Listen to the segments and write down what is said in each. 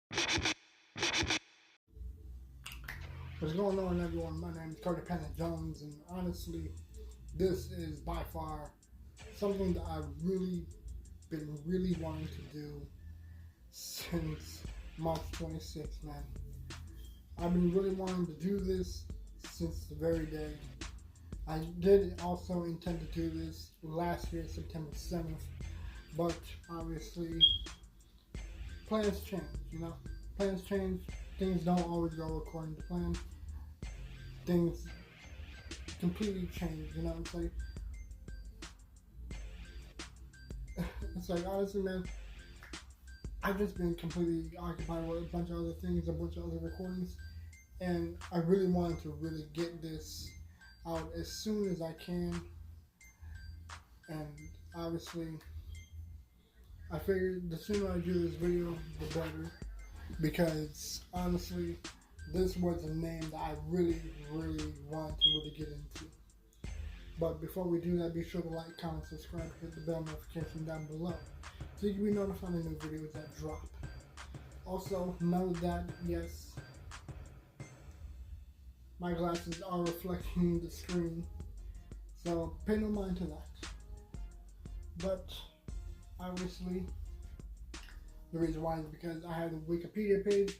What's going on, everyone? My name is Codependent Jones, and honestly, this is by far something that I've really wanting to do since March 26th, man. I've been really wanting to do this since the very day. I did also intend to do this last year, September 7th, but obviously, plans change, Plans change, things don't always go according to plan. Things completely change, It's like, honestly, man, I've just been completely occupied with a bunch of other things, a bunch of other recordings, and I really wanted to really get this out as soon as I can. And obviously, I figured the sooner I do this video, the better, because honestly, this was a name that I really wanted to really get into. But before we do that, be sure to like, comment, subscribe, hit the bell notification down below so you can be notified of new videos that drop. Also, know that, yes, my glasses are reflecting the screen, so pay no mind to that. But, obviously, the reason why is because I have the Wikipedia page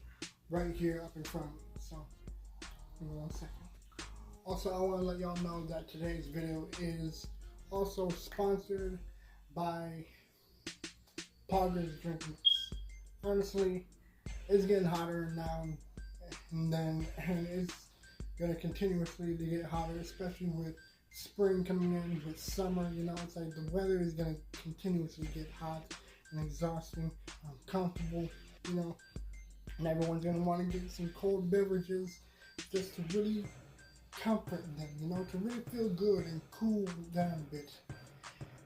right here up in front of me. So, give me 1 second. Also, I want to let y'all know that today's video is also sponsored by Poggers Drink Mix. Honestly, it's getting hotter now and it's going to continuously get hotter, especially with spring coming in, with summer, It's like the weather is going to continuously get hot and exhausting, uncomfortable, and everyone's going to want to get some cold beverages just to really comfort them, to really feel good and cool down a bit.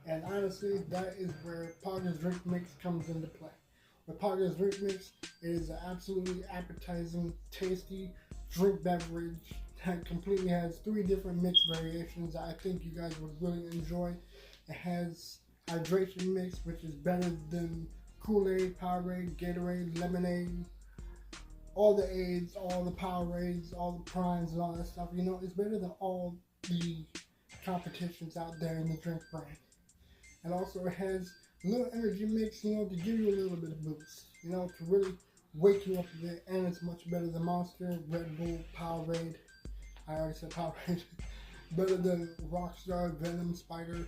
And honestly, that is where Poggers Drink Mix comes into play. With Poggers Drink Mix, it is an absolutely appetizing, tasty drink beverage that completely has 3 different mix variations that I think you guys would really enjoy. It has hydration mix, which is better than Kool-Aid, Powerade, Gatorade, lemonade, all the aids, all the Powerades, all the primes, and all that stuff. It's better than all the competitions out there in the drink brand. And also it has a little energy mix, to give you a little bit of boost, to really wake you up a bit. And it's much better than Monster, Red Bull, Powerade. I already said Powerade. Better than Rockstar, Venom, Spider,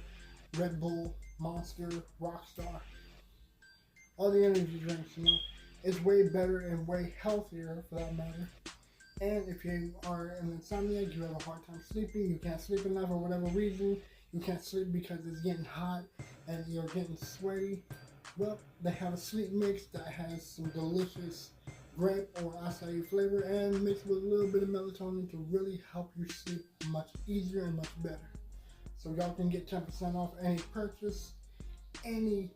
Red Bull, Monster, Rockstar. All the energy drinks, It's way better and way healthier for that matter. And if you are an insomniac, you have a hard time sleeping, you can't sleep enough for whatever reason, you can't sleep because it's getting hot and you're getting sweaty, well, they have a sleep mix that has some delicious grape or acai flavor and mixed with a little bit of melatonin to really help you sleep much easier and much better. So y'all can get 10% off any purchase, any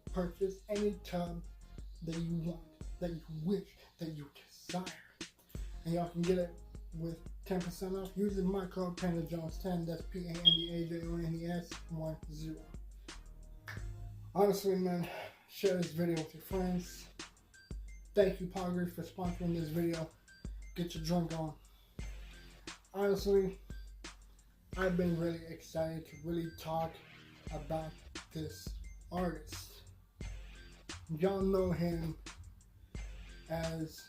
tub that you want, that you wish, that you desire. And y'all can get it with 10% off using my code PandaJones10. That's PANDAJONES10. Honestly, man, share this video with your friends. Thank you, Poggers, for sponsoring this video. Get your drink on. Honestly, I've been really excited to really talk about this artist. Y'all know him as,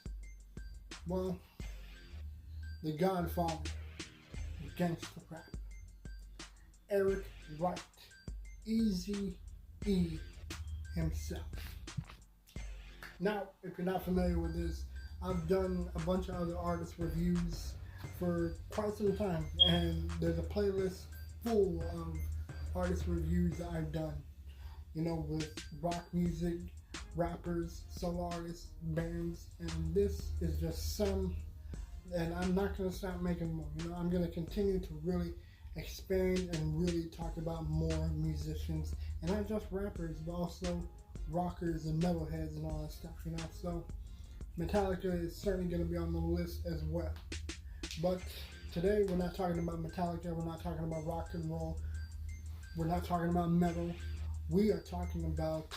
well, the Godfather of Gangsta Rap, Wright, Eazy-E himself. Now, if you're not familiar with this, I've done a bunch of other artist reviews for quite some time, and there's a playlist full of artist reviews that I've done, with rock music, rappers, solo artists, bands, and this is just some, and I'm not going to stop making more. I'm going to continue to really expand and really talk about more musicians, and not just rappers, but also rockers and metalheads and all that stuff, So Metallica is certainly going to be on the list as well. But today we're not talking about Metallica, we're not talking about rock and roll, we're not talking about metal. We are talking about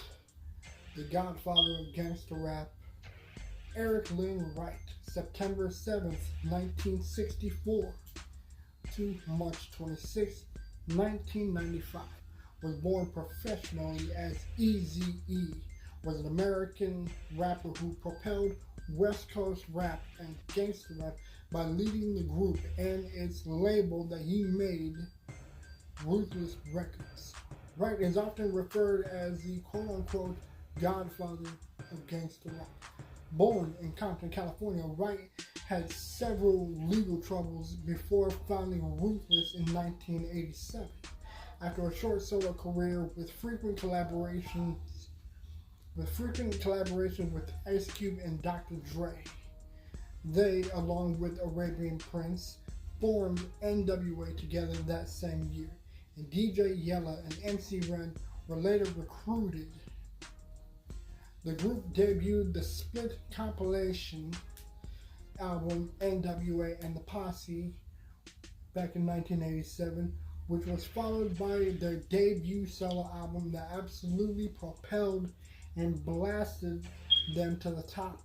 the Godfather of Gangsta Rap, Eric Lynn Wright, September 7th, 1964 to March 26th, 1995, was born professionally as Eazy-E, was an American rapper who propelled West Coast rap and gangsta rap by leading the group and its label that he made, Ruthless Records. Wright is often referred as the quote-unquote Godfather of Gangsta Rap. Born in Compton, California, Wright had several legal troubles before founding Ruthless in 1987. After a short solo career with frequent collaborations with Ice Cube and Dr. Dre, they, along with Arabian Prince, formed NWA together that same year, and DJ Yella and MC Ren were later recruited. The group debuted the split compilation album NWA and the Posse back in 1987, which was followed by their debut solo album that absolutely propelled and blasted them to the top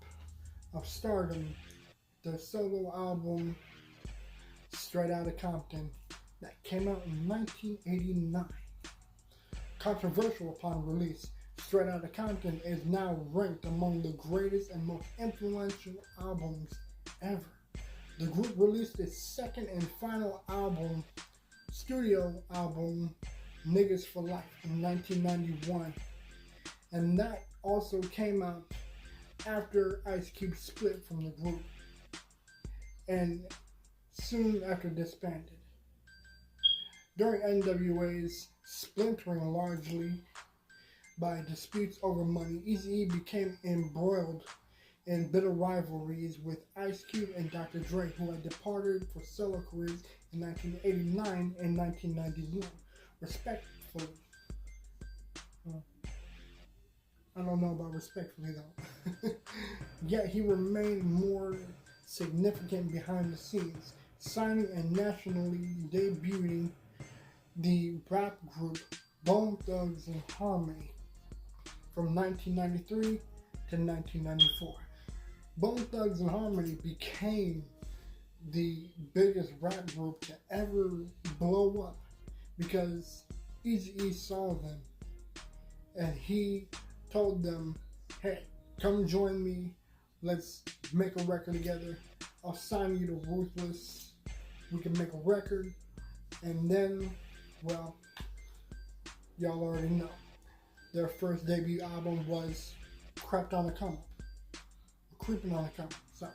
of stardom. Their solo album, Straight Outta Compton, that came out in 1989. Controversial upon release, Straight Outta Compton is now ranked among the greatest and most influential albums ever. The group released its second and final album, studio album, Niggas for Life, in 1991, and that also came out after Ice Cube split from the group and soon after disbanded. During NWA's splintering largely by disputes over money, Eazy-E became embroiled in bitter rivalries with Ice Cube and Dr. Dre, who had departed for solo careers in 1989 and 1991, respectively. I don't know about respectfully though. Yet he remained more significant behind the scenes, signing and nationally debuting the rap group Bone Thugs and Harmony from 1993 to 1994. Bone Thugs and Harmony became the biggest rap group to ever blow up because Eazy-E saw them and he told them, hey, come join me, let's make a record together, I'll sign you to Ruthless, we can make a record, and then, well, y'all already know. Their first debut album was Creeping on a Come Up, sorry.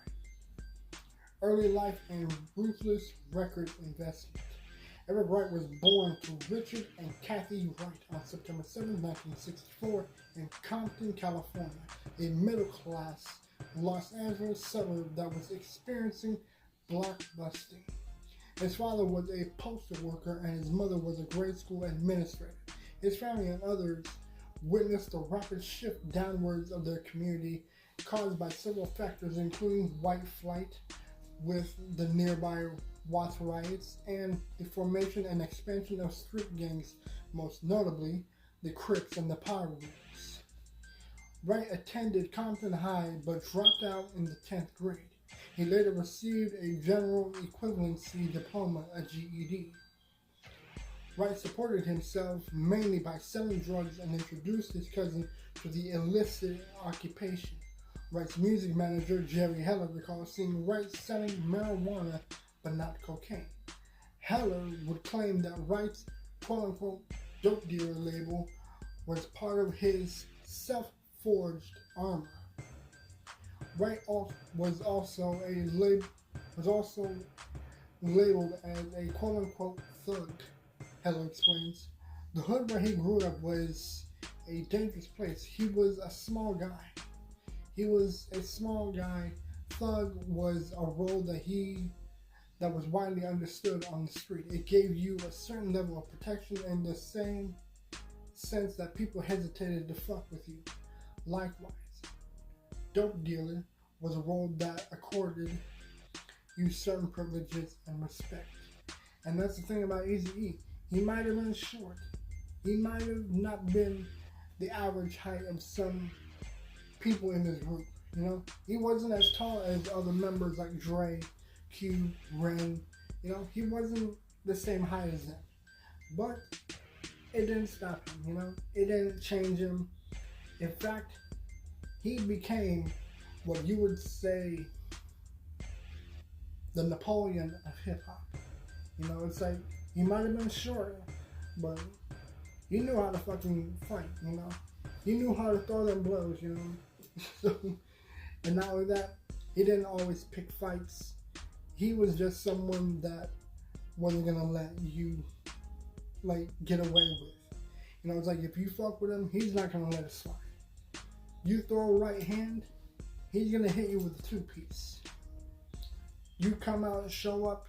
Early life and Ruthless Records investment. Eric Wright was born to Richard and Kathy Wright on September 7, 1964 in Compton, California, a middle-class Los Angeles suburb that was experiencing blockbusting. His father was a postal worker and his mother was a grade school administrator. His family and others witnessed the rapid shift downwards of their community caused by several factors, including white flight with the nearby Watts riots and the formation and expansion of street gangs, most notably the Crips and the Power Rangers. Wright attended Compton High but dropped out in the 10th grade. He later received a general equivalency diploma, a GED. Wright supported himself mainly by selling drugs and introduced his cousin to the illicit occupation. Wright's music manager, Jerry Heller, recalls seeing Wright selling marijuana but not cocaine. Heller would claim that Wright's quote-unquote dope dealer label was part of his self-forged armor. Wright was also labeled as a quote-unquote thug, Heller explains. The hood where he grew up was a dangerous place. He was a small guy. Thug was a role that was widely understood on the street. It gave you a certain level of protection in the same sense that people hesitated to fuck with you. Likewise, dope dealer was a role that accorded you certain privileges and respect. And that's the thing about Eazy-E. He might have been short. He might have not been the average height of some people in this group. You know, he wasn't as tall as other members like Dre, Q, Ren. You know, he wasn't the same height as them. But it didn't stop him, you know? It didn't change him. In fact, he became what you would say the Napoleon of hip hop. You know, it's like he might have been short, but he knew how to fucking fight, you know? He knew how to throw them blows, you know? So, and not only that, he didn't always pick fights. He was just someone that wasn't gonna let you, like, get away with. You know, it's like if you fuck with him, he's not gonna let it slide. You throw a right hand, he's gonna hit you with a two-piece. You come out and show up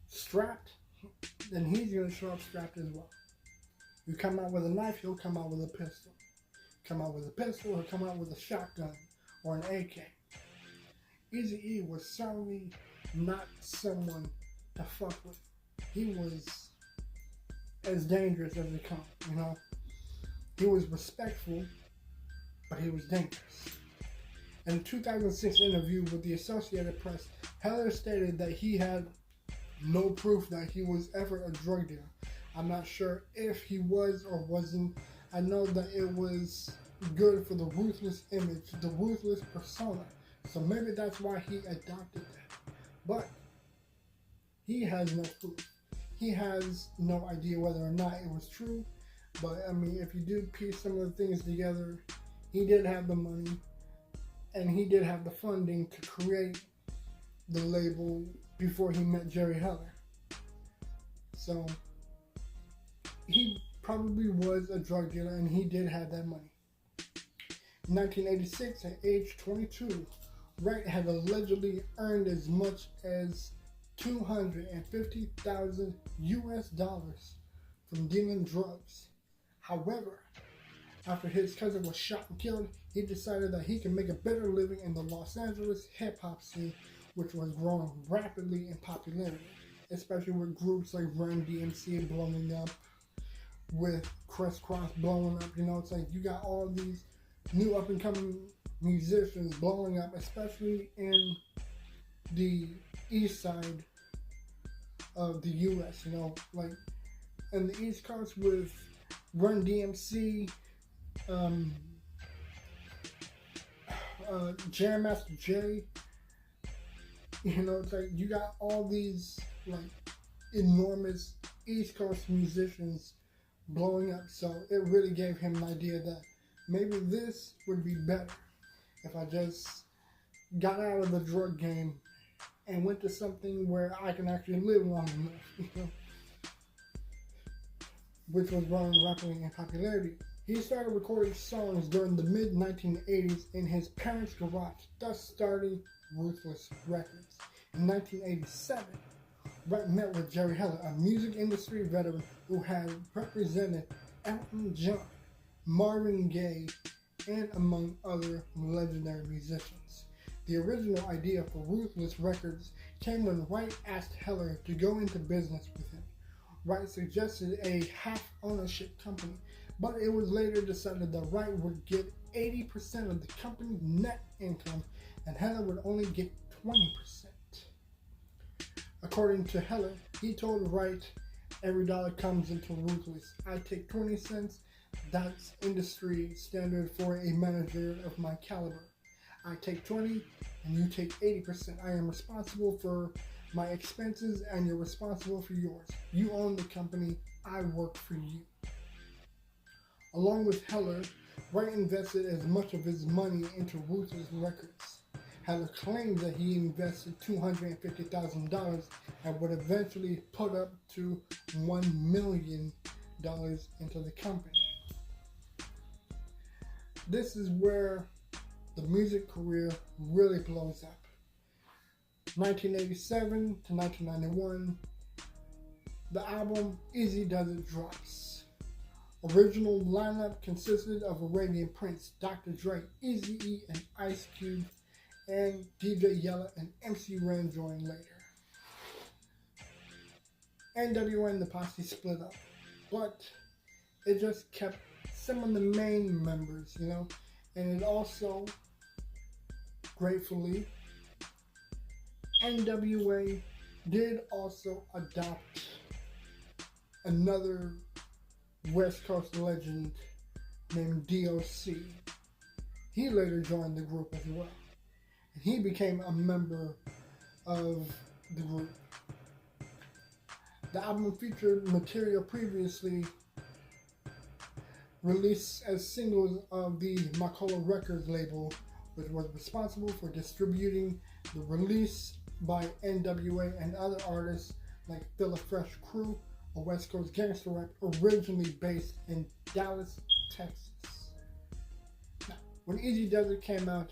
strapped, then he's gonna show up strapped as well. You come out with a knife, he'll come out with a pistol. Come out with a pistol, he'll come out with a shotgun or an AK. Eazy-E was certainly not someone to fuck with. He was as dangerous as it comes, you know. He was respectful, but he was dangerous. In a 2006 interview with the Associated Press, Heller stated that he had no proof that he was ever a drug dealer. I'm not sure if he was or wasn't. I know that it was good for the ruthless image, the ruthless persona. So maybe that's why he adopted that. But he has no proof. He has no idea whether or not it was true. But I mean, if you do piece some of the things together, he did have the money and he did have the funding to create the label before he met Jerry Heller. So he probably was a drug dealer and he did have that money. In 1986, at age 22, Wright had allegedly earned as much as $250,000 US from dealing drugs. However, after his cousin was shot and killed, he decided that he could make a better living in the Los Angeles hip-hop scene, which was growing rapidly in popularity, especially with groups like Run DMC blowing up, with Criss Cross blowing up. You know, it's like you got all these new up-and-coming musicians blowing up, especially in the east side of the U.S., you know, like in the East Coast with Run DMC, Jam Master Jay. You know, it's like you got all these like enormous East Coast musicians blowing up. So it really gave him an idea that maybe this would be better if I just got out of the drug game and went to something where I can actually live long enough, you know, which was growing rapidly in popularity. He started recording songs during the mid-1980s in his parents' garage, thus starting Ruthless Records. In 1987, Wright met with Jerry Heller, a music industry veteran who had represented Elton John, Marvin Gaye, and among other legendary musicians. The original idea for Ruthless Records came when Wright asked Heller to go into business with him. Wright suggested a half-ownership company, but it was later decided that Wright would get 80% of the company's net income and Heller would only get 20%. According to Heller, he told Wright, "Every dollar comes into Ruthless. I take 20 cents. That's industry standard for a manager of my caliber. I take 20 and you take 80%. I am responsible for my expenses and you're responsible for yours. You own the company. I work for you." Along with Heller, Wright invested as much of his money into Ruthless Records. Heller claimed that he invested $250,000 and would eventually put up to $1 million into the company. This is where the music career really blows up. 1987 to 1991, the album Easy Does It drops. Original lineup consisted of Arabian Prince, Dr. Dre, Eazy-E, and Ice Cube, and DJ Yella and MC Ren joined later. NWA and the Posse split up, but it just kept some of the main members, you know, and it also gratefully, NWA did also adopt another West Coast legend named DOC. He later joined the group as well. And he became a member of the group. The album featured material previously released as singles of the Macola Records label, which was responsible for distributing the release by NWA and other artists like Phila Fresh Crew, a West Coast gangster rap originally based in Dallas, Texas. Now, when Eazy-E came out,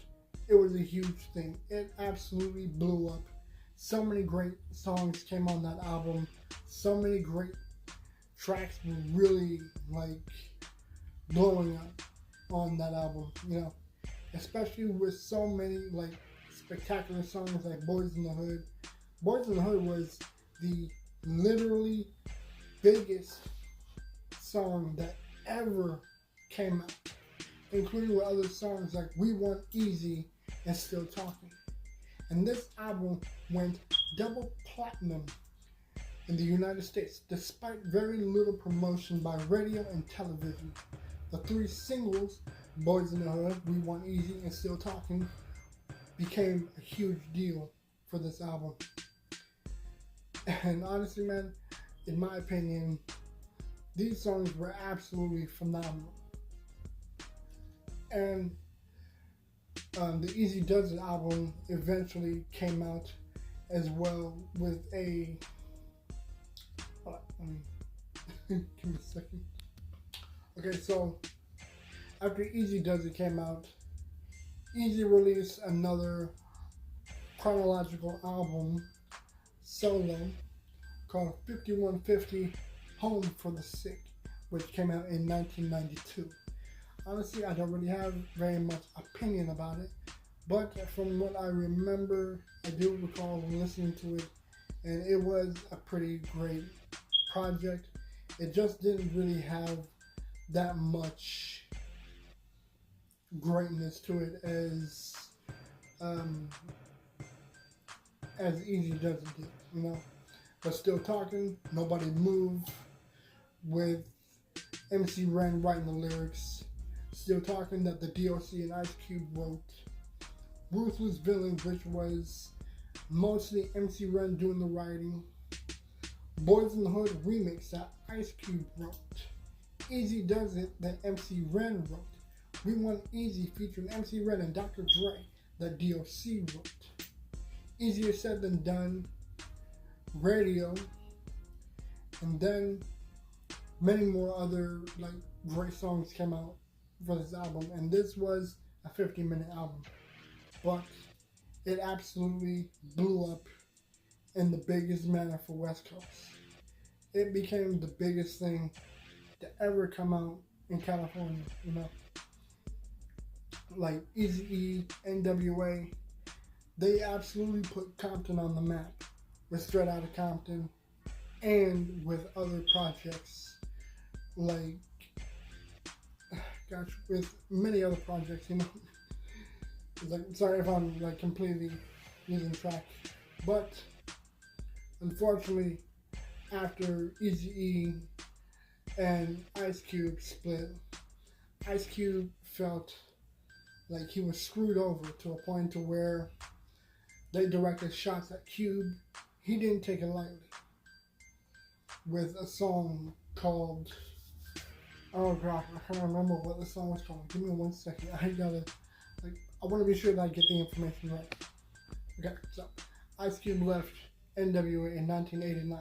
it was a huge thing. It absolutely blew up. So many great songs came on that album. So many great tracks were really like blowing up on that album, you know, especially with so many like spectacular songs like Boyz N The Hood. Boyz N The Hood was the literally biggest song that ever came out, including with other songs like We Want Easy and Still Talking. And this album went double platinum in the United States, despite very little promotion by radio and television. The three singles, Boyz N The Hood, We Want Easy, and Still Talking, became a huge deal for this album. And honestly, man, in my opinion, these songs were absolutely phenomenal. And the Eazy-E album eventually came out as well with a... give me a second. Okay, so after Eazy-E came out, Eazy released another chronological album solo called 5150 Home for the Sick, which came out in 1992. Honestly, I don't really have very much opinion about it, but from what I remember, I do recall listening to it, and it was a pretty great project. It just didn't really have that much greatness to it as Eazy-E did, you know. But Still Talking, Nobody Move, with MC Ren writing the lyrics. Still Talking, that the DOC and Ice Cube wrote. Ruthless Villain, which was mostly MC Ren doing the writing. Boyz N The Hood remix that Ice Cube wrote. Eazy-E that MC Ren wrote. We Want Easy featuring MC Ren and Dr. Dre that DOC wrote. Easier Said Than Done, Radio, and then many more other like great songs came out for this album, and this was a 50-minute album, but it absolutely blew up in the biggest manner for West Coast. It became the biggest thing to ever come out in California, you know. Like Eazy-E, NWA, they absolutely put Compton on the map with Straight Outta Compton and with other projects like, gosh, with many other projects, you know. Like, sorry if I'm like completely losing track, but unfortunately, after Eazy-E and Ice Cube split, Ice Cube felt like he was screwed over to a point to where they directed shots at Cube. He didn't take it lightly with a song called, oh gosh, I can't remember what the song was called. Give me 1 second. I want to be sure that I get the information right. Okay, so Ice Cube left NWA in 1989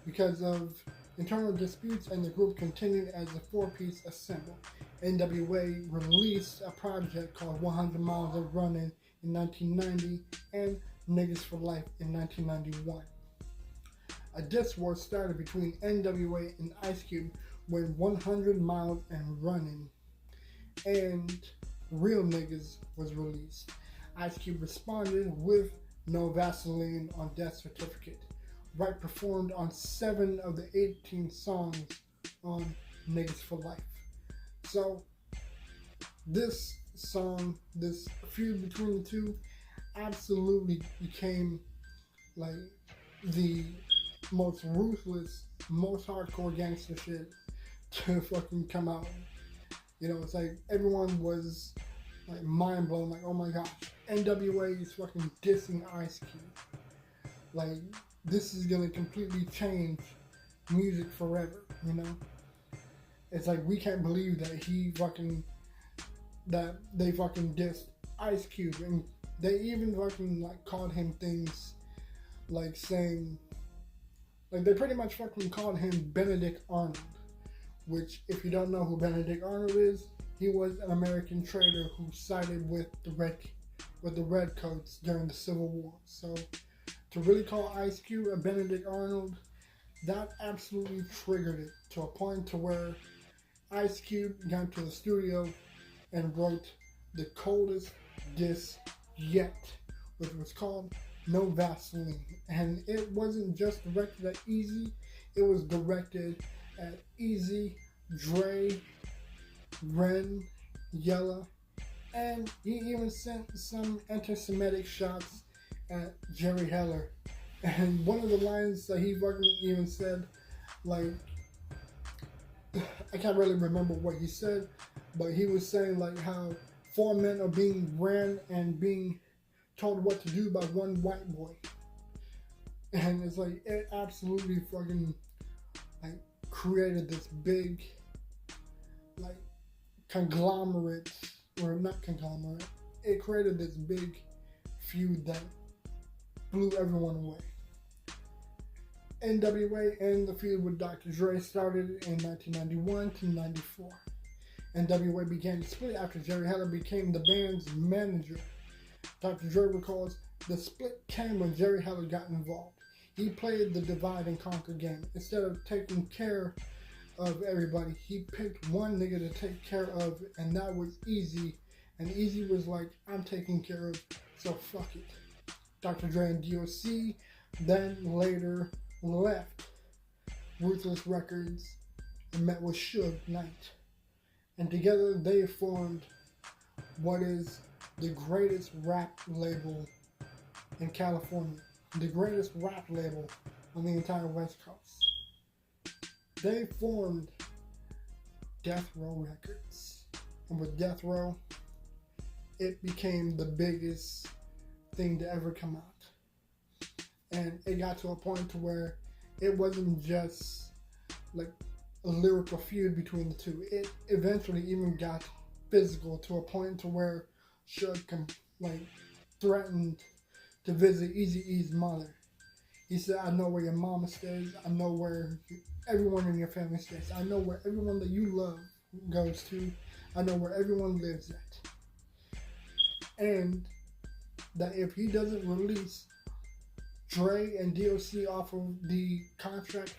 because of internal disputes, and the group continued as a four-piece assemble. NWA released a project called 100 Miles of Running in 1990 and Niggas for Life in 1991. A diss war started between NWA and Ice Cube when 100 Miles and Running and Real Niggas was released. Ice Cube responded with No Vaseline on Death Certificate. Wright performed on 7 of the 18 songs on Niggas for Life. So, this song, this feud between the two, absolutely became like the most ruthless, most hardcore gangster shit to fucking come out. You know, it's like everyone was like mind blown, like, oh my gosh, NWA is fucking dissing Ice Cube. Like, this is gonna completely change music forever, you know? It's like, we can't believe that they fucking dissed Ice Cube, and they even fucking like called him things like saying, like, they pretty much fucking called him Benedict Arnold, which, if you don't know who Benedict Arnold is, he was an American trader who sided with the Redcoats during the Civil War. So to really call Ice Cube a Benedict Arnold, that absolutely triggered it to a point to where Ice Cube got to the studio and wrote the coldest diss yet, which was called No Vaseline. And it wasn't just directed at Eazy, it was directed at Eazy, Dre, Ren, Yella, and he even sent some anti-Semitic shots at Jerry Heller. And one of the lines that he fucking even said, like, I can't really remember what he said, but he was saying like how 4 men are being ran and being told what to do by one white boy. And it's like, it absolutely fucking like created this big like conglomerate, or not conglomerate, it created this big feud that blew everyone away. NWA and the feud with Dr. Dre started in 1991 to 94. NWA began to split after Jerry Heller became the band's manager. Dr. Dre recalls, the split came when Jerry Heller got involved. He played the divide and conquer game. Instead of taking care of everybody, he picked one nigga to take care of, and that was Eazy. And Eazy was like, I'm taking care of, so fuck it. Dr. Dre and DOC then later left Ruthless Records and met with Suge Knight. And together they formed what is the greatest rap label in California. The greatest rap label on the entire West Coast. They formed Death Row Records. And with Death Row, it became the biggest thing to ever come out. And it got to a point to where it wasn't just like a lyrical feud between the two. It eventually even got physical to a point to where Suge threatened to visit Eazy-E's mother. He said, I know where your mama stays. I know where everyone in your family stays. I know where everyone that you love goes to. I know where everyone lives at. And that if he doesn't release Dre and DOC off of the contract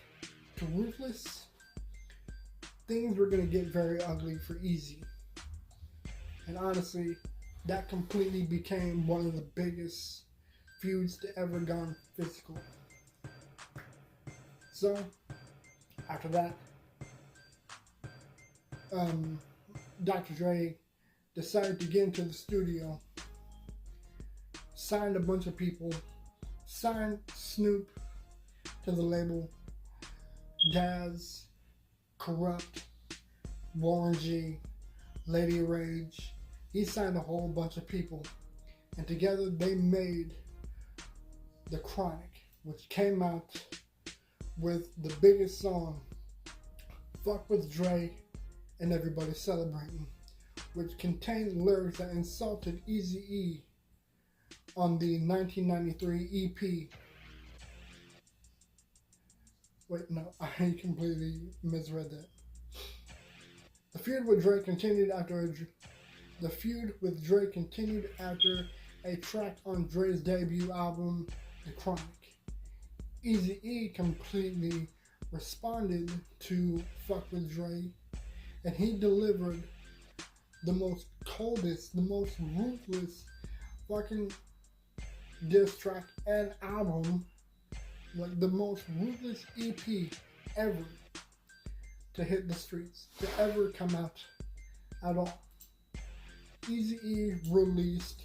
to Ruthless, things were going to get very ugly for Eazy. And honestly, that completely became one of the biggest feuds to ever gone physical. So, after that, Dr. Dre decided to get into the studio, signed a bunch of people, signed Snoop to the label, Daz, Corrupt, Warren G, Lady Rage. He signed a whole bunch of people, and together they made The Chronic, which came out with the biggest song, Fuck With Dre and Everybody Celebrating, which contained lyrics that insulted Eazy-E on the 1993 EP. Wait, no, I completely misread that. The feud with Dre continued after a track on Dre's debut album, The Chronic. Eazy-E completely responded to Fuck With Dre, and he delivered the most coldest, the most ruthless fucking diss track and album, like the most ruthless EP ever to hit the streets, to ever come out at all. Eazy-E released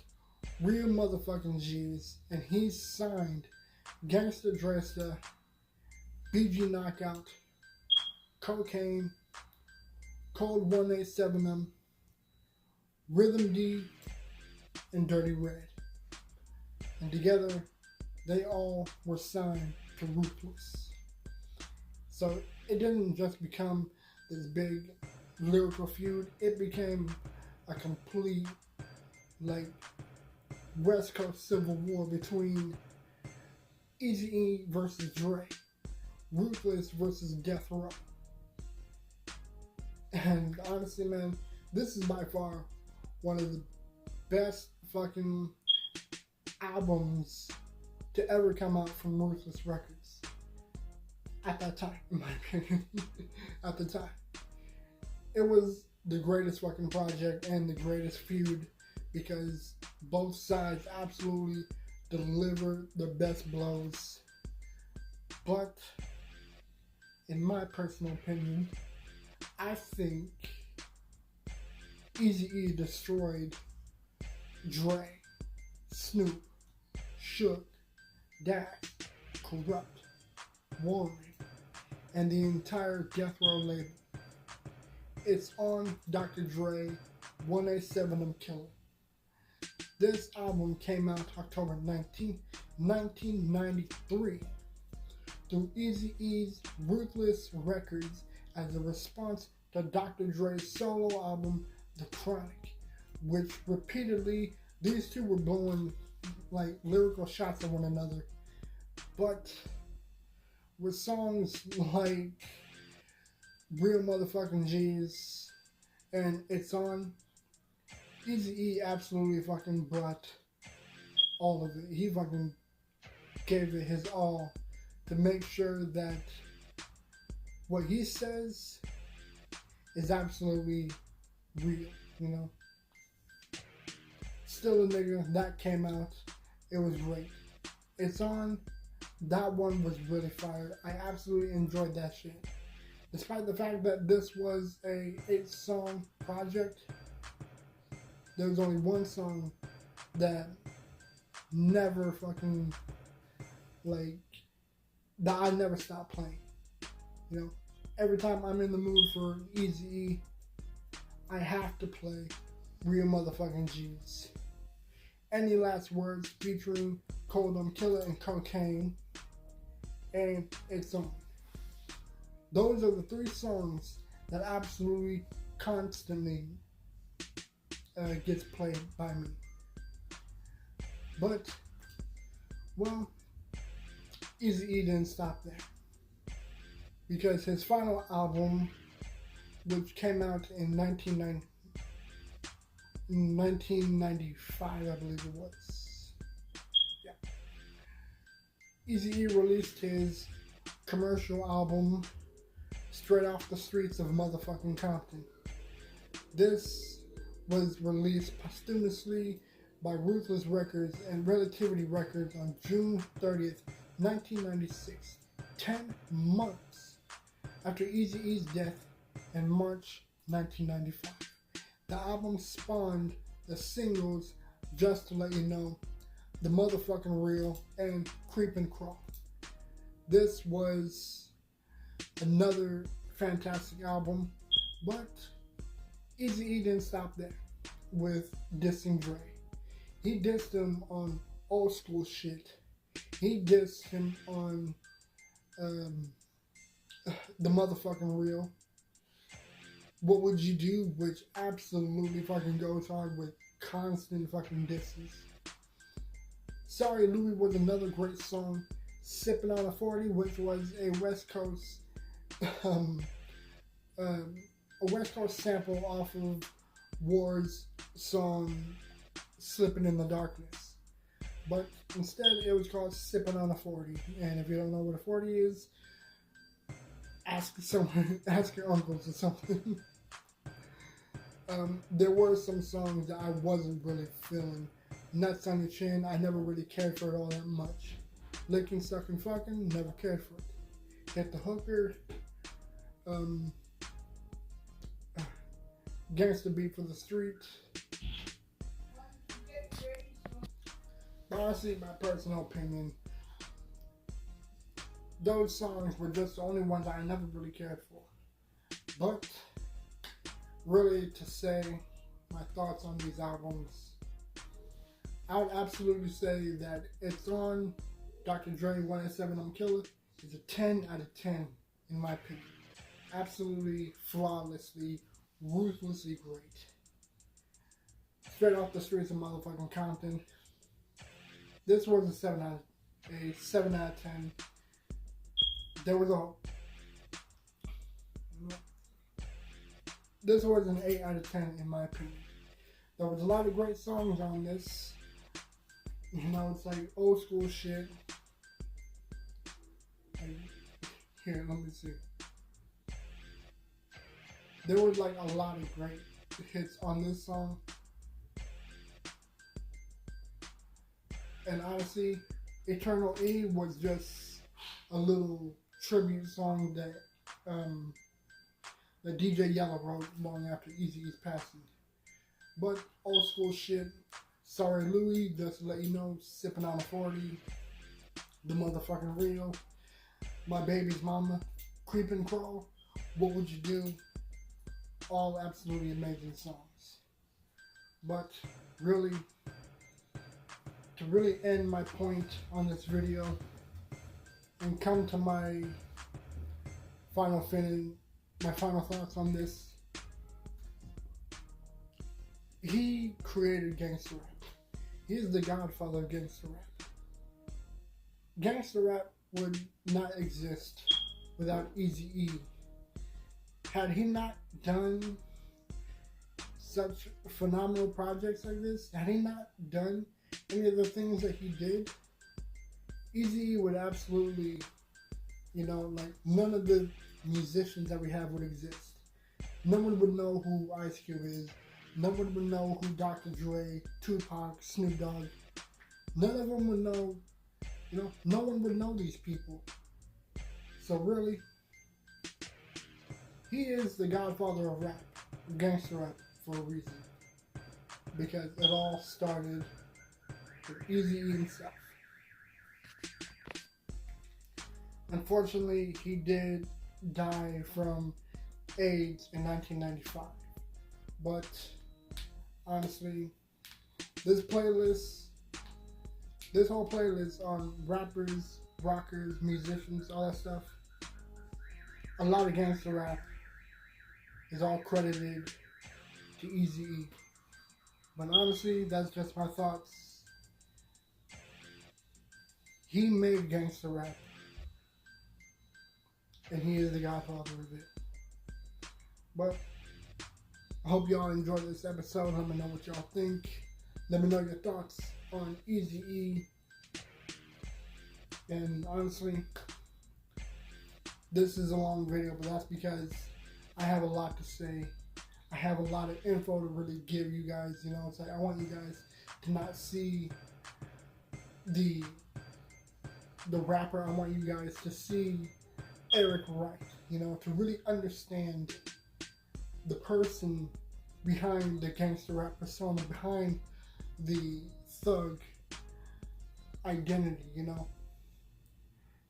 real motherfucking G's, and he signed Gangsta Dresta, BG Knockout, Cocaine, Cold 187M, Rhythm D, and Dirty Red. And together, they all were signed to Ruthless. So it didn't just become this big lyrical feud, it became a complete, like, West Coast civil war between Eazy-E versus Dre, Ruthless versus Death Row. And honestly, man, this is by far one of the best fucking albums to ever come out from Ruthless Records. At that time, in my opinion. At the time. It was the greatest fucking project and the greatest feud because both sides absolutely delivered the best blows. But, in my personal opinion, I think Eazy-E destroyed Dre, Snoop, Shook, Dash, Corrupt, Warren, and the entire Death Row label. It's on Dr. Dre, 187M Killer. This album came out October 19, 1993 through Eazy-E's Ruthless Records as a response to Dr. Dre's solo album, The Chronic, which repeatedly, these two were blowing like lyrical shots at one another, but with songs like Real Motherfucking G's and It's On, Eazy-E absolutely fucking brought all of it. He fucking gave it his all to make sure that what he says is absolutely real, you know? Still a Nigga, that came out. It was great. It's On, that one was really fire. I absolutely enjoyed that shit. Despite the fact that this was a 8-song project, there was only one song that never fucking, like, that I never stopped playing. You know, every time I'm in the mood for Eazy-E, I have to play Real Motherfucking G's. Any Last Words featuring Cold Killer and Cocaine, and It's On. Those are the 3 songs that absolutely constantly gets played by me. But, well, Eazy-E didn't stop there. Because his final album, which came out in 1995, I believe it was. Yeah. Eazy-E released his commercial album, Straight Off the Streets of Motherfucking Compton. This was released posthumously by Ruthless Records and Relativity Records on June 30th, 1996, 10 months after Eazy-E's death in March 1995. The album spawned the singles Just to Let You Know, The Motherfucking Real, and Creep and Crawl. This was another fantastic album, but Eazy-E didn't stop there with dissing Dre. He dissed him on old school shit. He dissed him on The Motherfucking Real. What Would You Do, which absolutely fucking goes hard with constant fucking disses. Sorry Louie was another great song. Sipping on a 40, which was a West Coast sample off of War's song Slipping in the Darkness. But instead it was called Sipping on a 40. And if you don't know what a 40 is, ask someone, ask your uncles or something. There were some songs that I wasn't really feeling. Nuts on Your Chin, I never really cared for it all that much. Licking, Sucking, Fucking, never cared for it. Hit the Hooker, Gangsta Beat for the Street, But honestly, my personal opinion, those songs were just the only ones I never really cared for. But really, to say my thoughts on these albums, I would absolutely say that it's on Dr. Dre 187 I'm Killer. It's a 10 out of 10 in my opinion. Absolutely, flawlessly, ruthlessly great. Straight off the streets of motherfucking Compton. This was a 7 out of 10. This was an 8 out of 10 in my opinion. There was a lot of great songs on this. You know, it's like old school shit. Here, let me see. There was like a lot of great hits on this song. And honestly, Eternal E was just a little tribute song that DJ Yella wrote long after Eazy-E's passing. But old school shit. Sorry Louie, just to let you know, sipping on a 40. The motherfucking real. My baby's mama. Creep and Crawl. What Would You Do? All absolutely amazing songs. But really, to really end my point on this video and come to my final thoughts on this, he created gangsta rap. He is the godfather of gangsta rap. Gangsta rap would not exist without Eazy-E. Had he not done such phenomenal projects like this, had he not done any of the things that he did, Eazy-E would absolutely, like none of the musicians that we have would exist. No one would know who Ice Cube is. No one would know who Dr. Dre, Tupac, Snoop Dogg. None of them would know, no one would know these people. So really, he is the godfather of rap, gangster rap, for a reason. Because it all started with Eazy-E himself. Unfortunately, he did die from AIDS in 1995. But honestly, this whole playlist on rappers, rockers, musicians, all that stuff, a lot of gangster rap is all credited to Eazy-E. But honestly, that's just my thoughts. He made gangster rap, and he is the godfather of it. But I hope y'all enjoyed this episode. Let me know what y'all think. Let me know your thoughts on Eazy-E. And honestly, this is a long video, but that's because I have a lot to say. I have a lot of info to really give you guys. It's like I want you guys to not see the rapper. I want you guys to see Eric Wright. To really understand the person behind the gangster rap persona, behind the thug identity,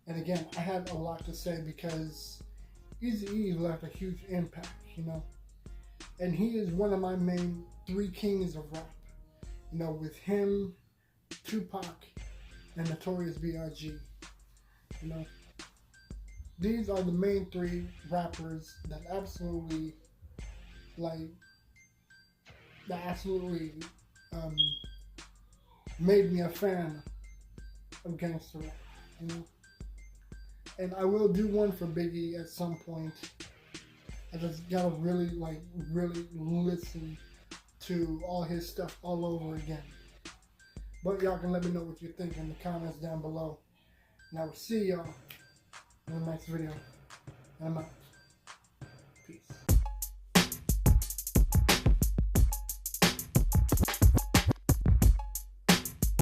And again, I had a lot to say because Eazy-E left a huge impact, And he is one of my main 3 kings of rap. With him, Tupac, and Notorious B.I.G. These are the main 3 rappers that absolutely made me a fan of gangster rap, And I will do one for Biggie at some point. I just gotta really listen to all his stuff all over again. But y'all can let me know what you think in the comments down below. And I will see y'all in the next video. And I'm out.